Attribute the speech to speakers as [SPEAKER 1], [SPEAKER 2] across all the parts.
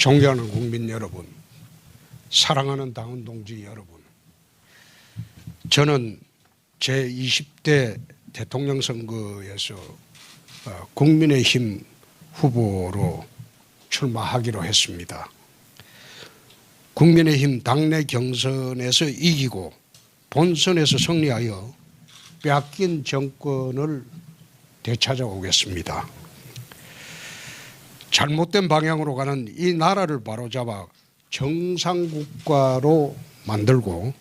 [SPEAKER 1] 존경하는 국민 여러분, 사랑하는 당원 동지 여러분, 저는 제20대 대통령 선거에서 국민의힘 후보로 출마하기로 했습니다. 국민의힘 당내 경선에서 이기고 본선에서 승리하여 빼앗긴 정권을 되찾아오겠습니다. 잘못된 방향으로 가는 이 나라를 바로잡아 정상국가로 만들고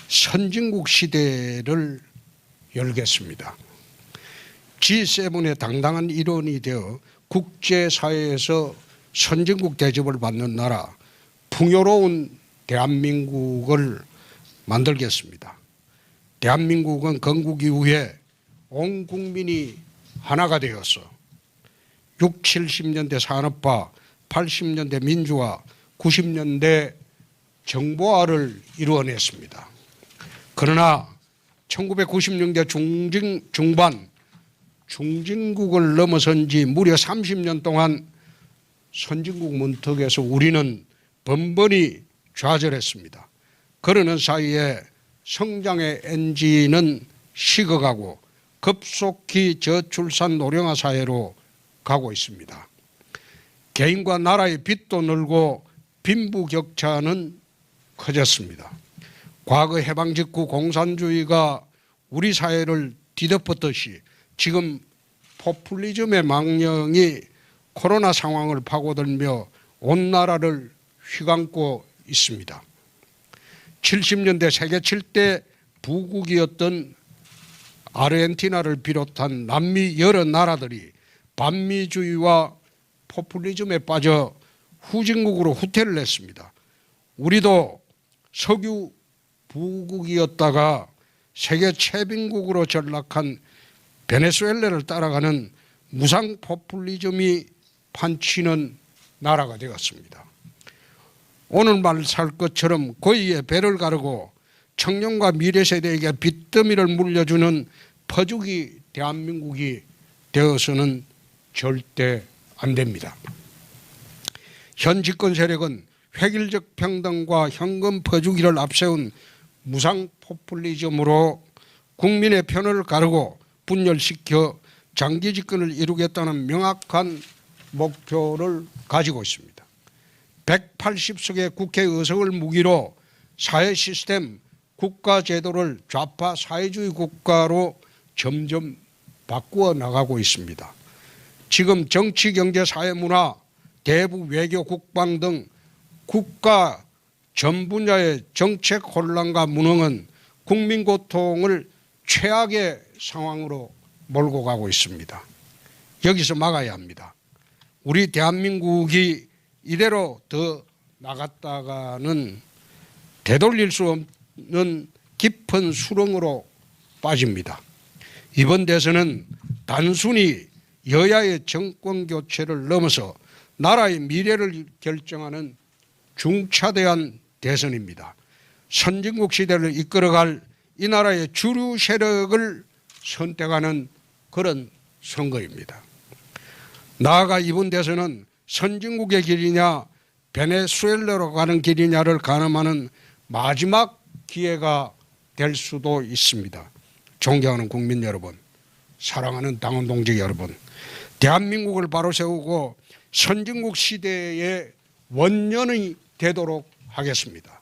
[SPEAKER 1] 선진국 시대를 열겠습니다. G7의 당당한 일원이 되어 국제사회에서 선진국 대접을 받는 나라, 풍요로운 대한민국을 만들겠습니다. 대한민국은 건국 이후에 온 국민이 하나가 되어서 60, 70년대 산업화, 80년대 민주화, 90년대 정보화를 이루어냈습니다. 그러나 1990년대 중반 중진국을 넘어선 지 무려 30년 동안 선진국 문턱에서 우리는 번번이 좌절했습니다. 그러는 사이에 성장의 엔진은 식어가고 급속히 저출산 노령화 사회로 가고 있습니다. 개인과 나라의 빚도 늘고 빈부격차는 커졌습니다. 과거 해방 직후 공산주의가 우리 사회를 뒤덮었듯이 지금 포퓰리즘의 망령이 코로나 상황을 파고들며 온 나라를 휘감고 있습니다. 70년대 세계 7대 부국이었던 아르헨티나를 비롯한 남미 여러 나라들이 반미주의와 포퓰리즘에 빠져 후진국으로 후퇴를 했습니다. 우리도 석유 부국이었다가 세계 최빈국으로 전락한 베네수엘라를 따라가는 무상 포퓰리즘이 판치는 나라가 되었습니다. 오늘 말 살 것처럼 고의에 배를 가르고 청년과 미래 세대에게 빚더미를 물려주는 퍼주기 대한민국이 되어서는 절대 안 됩니다. 현 집권 세력은 획일적 평등과 현금 퍼주기를 앞세운 무상 포퓰리즘으로 국민의 편을 가르고 분열시켜 장기 집권을 이루겠다는 명확한 목표를 가지고 있습니다. 180석의 국회 의석을 무기로 사회 시스템, 국가 제도를 좌파 사회주의 국가로 점점 바꾸어 나가고 있습니다. 지금 정치, 경제, 사회, 문화, 대북, 외교, 국방 등 국가 전 분야의 정책 혼란과 무능은 국민 고통을 최악의 상황으로 몰고 가고 있습니다. 여기서 막아야 합니다. 우리 대한민국이 이대로 더 나갔다가는 되돌릴 수 없는 깊은 수렁으로 빠집니다. 이번 대선은 단순히 여야의 정권 교체를 넘어서 나라의 미래를 결정하는 중차대한 대선입니다. 선진국 시대를 이끌어갈 이 나라의 주류 세력을 선택하는 그런 선거입니다. 나아가 이번 대선은 선진국의 길이냐 베네수엘라로 가는 길이냐를 가늠하는 마지막 기회가 될 수도 있습니다. 존경하는 국민 여러분, 사랑하는 당원 동지 여러분, 대한민국을 바로 세우고 선진국 시대의 원년이 되도록 하겠습니다.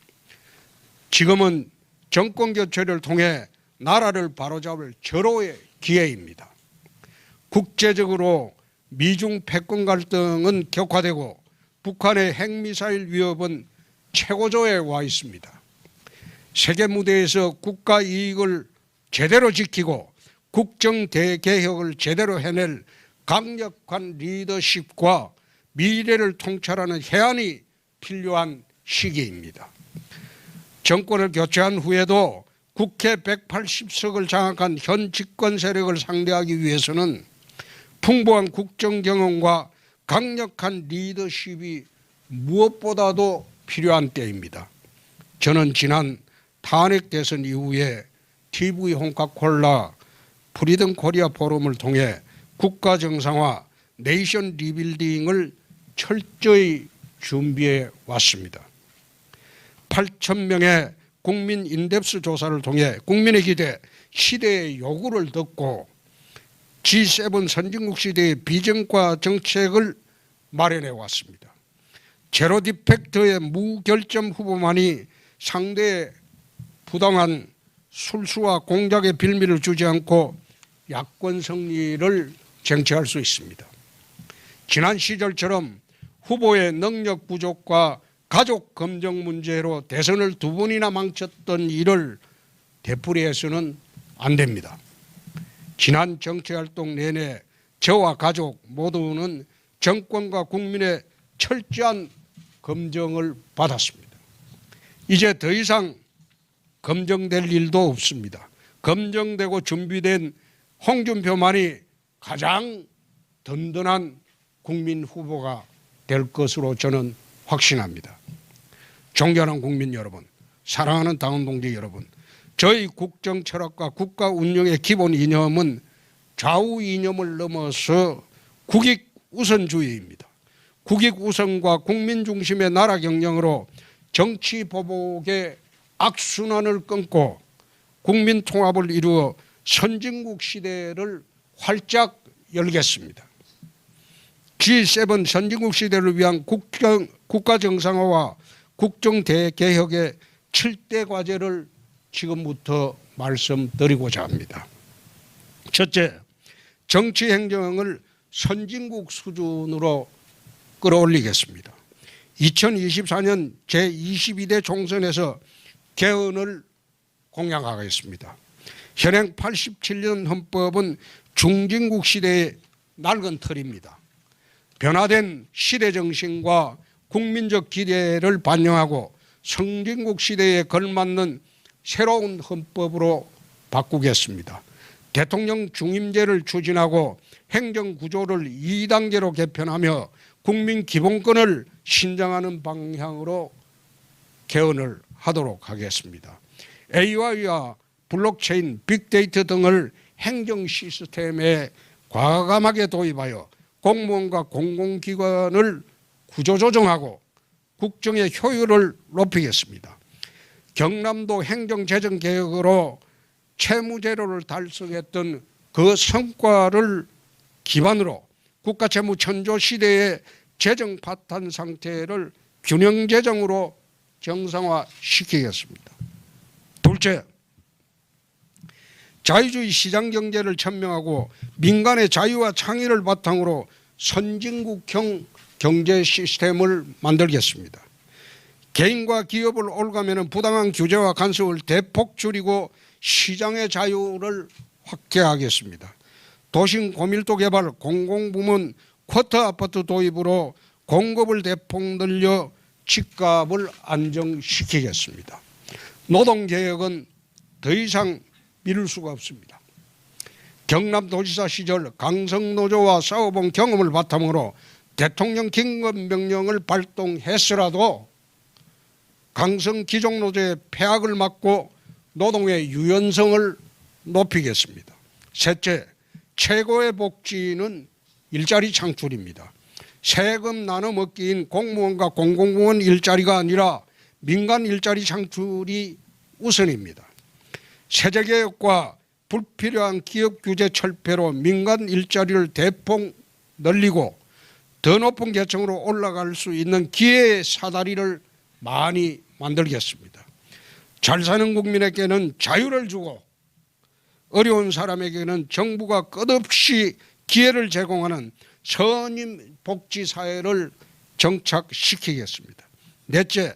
[SPEAKER 1] 지금은 정권 교체를 통해 나라를 바로잡을 절호의 기회입니다. 국제적으로 미중 패권 갈등은 격화되고 북한의 핵미사일 위협은 최고조에 와 있습니다. 세계 무대에서 국가 이익을 제대로 지키고 국정 대개혁을 제대로 해낼 강력한 리더십과 미래를 통찰하는 해안이 필요한 시기입니다. 정권을 교체한 후에도 국회 180석을 장악한 현 집권 세력을 상대하기 위해서는 풍부한 국정 경험과 강력한 리더십이 무엇보다도 필요한 때입니다. 저는 지난 탄핵 대선 이후에 TV 홍카콜라 프리덤 코리아 포럼을 통해 국가 정상화, 네이션 리빌딩을 철저히 준비해 왔습니다. 8,000명의 국민 인덱스 조사를 통해 국민의 기대, 시대의 요구를 듣고 G7 선진국 시대의 비전과 정책을 마련해 왔습니다. 제로 디펙트의 무결점 후보만이 상대의 부당한 술수와 공작의 빌미를 주지 않고 야권 승리를 쟁취할 수 있습니다. 지난 시절처럼 후보의 능력 부족과 가족 검증 문제로 대선을 2번이나 망쳤던 일을 되풀이해서는 안 됩니다. 지난 정치활동 내내 저와 가족 모두는 정권과 국민의 철저한 검증을 받았습니다. 이제 더 이상 검증될 일도 없습니다. 검증되고 준비된 홍준표만이 가장 든든한 국민 후보가 될 것으로 저는 확신합니다. 존경하는 국민 여러분, 사랑하는 당원 동지 여러분, 저희 국정 철학과 국가 운영의 기본 이념은 좌우 이념을 넘어서 국익 우선주의입니다. 국익 우선과 국민 중심의 나라 경영으로 정치 보복의 악순환을 끊고 국민 통합을 이루어 선진국 시대를 활짝 열겠습니다. G7 선진국 시대를 위한 국가 정상화와 국정 대개혁의 7대 과제를 지금부터 말씀드리고자 합니다. 첫째, 정치 행정을 선진국 수준으로 끌어올리겠습니다. 2024년 제22대 총선에서 개헌을 공약하겠습니다. 현행 87년 헌법은 중진국 시대의 낡은 틀입니다. 변화된 시대 정신과 국민적 기대를 반영하고 선진국 시대에 걸맞는 새로운 헌법으로 바꾸겠습니다. 대통령 중임제를 추진하고 행정구조를 2단계로 개편하며 국민 기본권을 신장하는 방향으로 개헌을 하도록 하겠습니다. AI와 블록체인, 빅데이터 등을 행정 시스템에 과감하게 도입하여 공무원과 공공기관을 구조조정하고 국정의 효율을 높이겠습니다. 경남도 행정재정개혁으로 채무제로를 달성했던 그 성과를 기반으로 국가채무 천조 시대의 재정 파탄 상태를 균형재정으로 정상화시키겠습니다. 둘째, 자유주의 시장경제를 천명하고 민간의 자유와 창의를 바탕으로 선진국형 경제 시스템을 만들겠습니다. 개인과 기업을 올가면 부당한 규제와 간섭을 대폭 줄이고 시장의 자유를 확대하겠습니다. 도심 고밀도 개발, 공공부문 쿼터 아파트 도입으로 공급을 대폭 늘려 집값을 안정시키겠습니다. 노동개혁은 더 이상 미룰 수가 없습니다. 경남도지사 시절 강성노조와 싸워본 경험을 바탕으로 대통령 긴급명령을 발동했으라도 강성 기종노조의 폐악을 막고 노동의 유연성을 높이겠습니다. 셋째, 최고의 복지는 일자리 창출입니다. 세금 나눠 먹기인 공무원과 공공부문 일자리가 아니라 민간 일자리 창출이 우선입니다. 세제개혁과 불필요한 기업 규제 철폐로 민간 일자리를 대폭 늘리고 더 높은 계층으로 올라갈 수 있는 기회의 사다리를 많이 만들겠습니다. 잘 사는 국민에게는 자유를 주고 어려운 사람에게는 정부가 끝없이 기회를 제공하는 선임 복지 사회를 정착시키겠습니다. 넷째,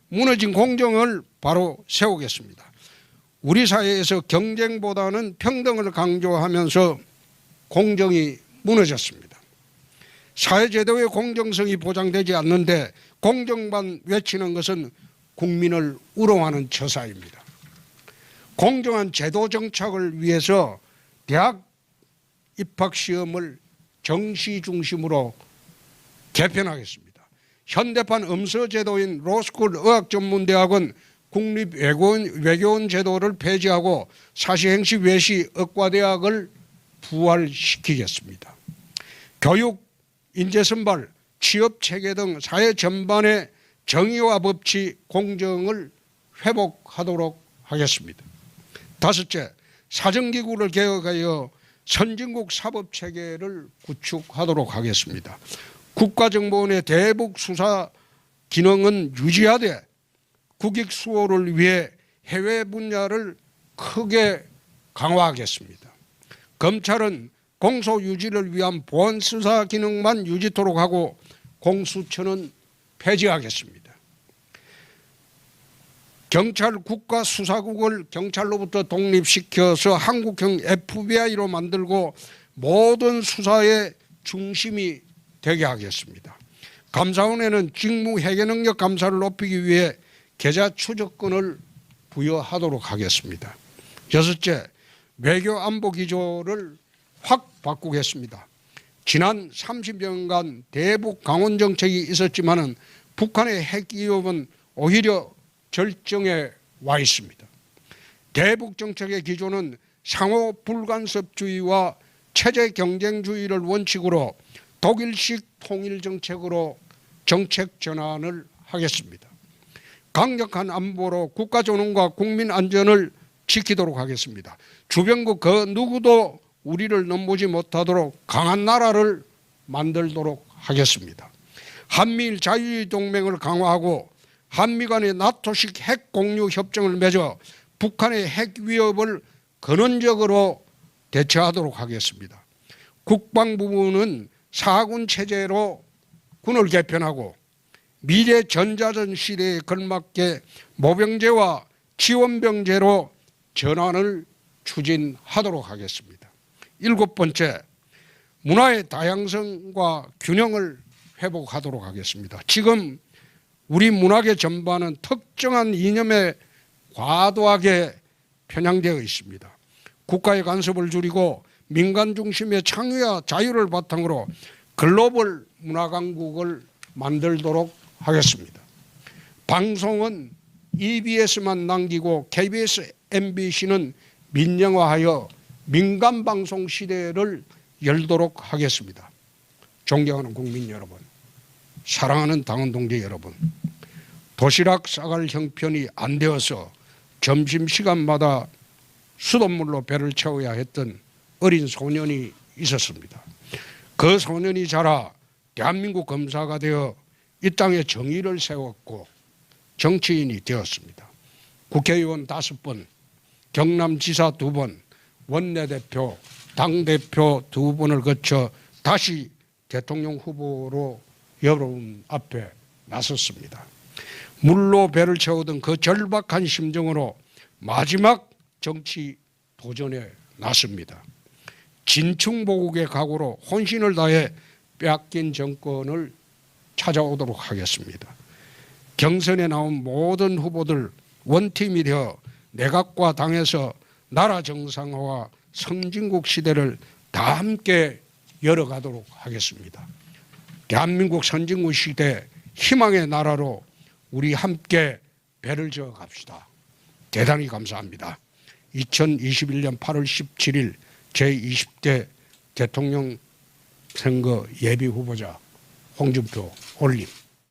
[SPEAKER 1] 무너진 공정을 바로 세우겠습니다. 우리 사회에서 경쟁보다는 평등을 강조하면서 공정이 무너졌습니다. 사회제도의 공정성이 보장되지 않는데 공정만 외치는 것은 국민을 우롱하는 처사입니다. 공정한 제도 정착을 위해서 대학 입학시험을 정시 중심으로 개편하겠습니다. 현대판 음서제도인 로스쿨 의학전문대학은 국립외교원 제도를 폐지하고 사시행시 외시 의과대학을 부활시키겠습니다. 교육, 인재선발, 취업체계 등 사회 전반의 정의와 법치, 공정을 회복하도록 하겠습니다. 다섯째, 사정기구를 개혁하여 선진국 사법체계를 구축하도록 하겠습니다. 국가정보원의 대북 수사 기능은 유지하되 국익 수호를 위해 해외 분야를 크게 강화하겠습니다. 검찰은 공소 유지를 위한 보안 수사 기능만 유지토록 하고 공수처는 폐지하겠습니다. 경찰 국가수사국을 경찰로부터 독립시켜서 한국형 FBI로 만들고 모든 수사의 중심이 되게 하겠습니다. 감사원에는 직무 해결 능력 감사를 높이기 위해 계좌 추적권을 부여하도록 하겠습니다. 여섯째, 외교 안보 기조를 확 바꾸겠습니다. 지난 30년간 대북 강원 정책이 있었지만은 북한의 핵 위협은 오히려 절정에 와 있습니다. 대북 정책의 기조는 상호 불간섭주의와 체제 경쟁주의를 원칙으로 독일식 통일 정책으로 정책 전환을 하겠습니다. 강력한 안보로 국가 존엄과 국민 안전을 지키도록 하겠습니다. 주변국 그 누구도 우리를 넘보지 못하도록 강한 나라를 만들도록 하겠습니다. 한미일 자유주의 동맹을 강화하고 한미 간의 나토식 핵 공유 협정을 맺어 북한의 핵 위협을 근원적으로 대처하도록 하겠습니다. 국방부는 사군 체제로 군을 개편하고 미래 전자전 시대에 걸맞게 모병제와 지원병제로 전환을 추진하도록 하겠습니다. 일곱 번째, 문화의 다양성과 균형을 회복하도록 하겠습니다. 지금 우리 문화계 전반은 특정한 이념에 과도하게 편향되어 있습니다. 국가의 간섭을 줄이고 민간 중심의 창의와 자유를 바탕으로 글로벌 문화강국을 만들도록 하겠습니다. 방송은 EBS만 남기고 KBS, MBC는 민영화하여 민간방송 시대를 열도록 하겠습니다. 존경하는 국민 여러분, 사랑하는 당원 동지 여러분, 도시락 싸갈 형편이 안 되어서 점심시간마다 수돗물로 배를 채워야 했던 어린 소년이 있었습니다. 그 소년이 자라 대한민국 검사가 되어 이 땅에 정의를 세웠고 정치인이 되었습니다. 국회의원 5번, 경남지사 2번, 원내대표, 당대표 2번을 거쳐 다시 대통령 후보로 여러분 앞에 나섰습니다. 물로 배를 채우던 그 절박한 심정으로 마지막 정치 도전에 나섭니다. 진충보국의 각오로 혼신을 다해 빼앗긴 정권을 찾아오도록 하겠습니다. 경선에 나온 모든 후보들 원팀이 되어 내각과 당에서 나라 정상화와 선진국 시대를 다 함께 열어가도록 하겠습니다. 대한민국 선진국 시대 희망의 나라로 우리 함께 배를 저어 갑시다. 대단히 감사합니다. 2021년 8월 17일 제20대 대통령 선거 예비 후보자 홍준표 올림.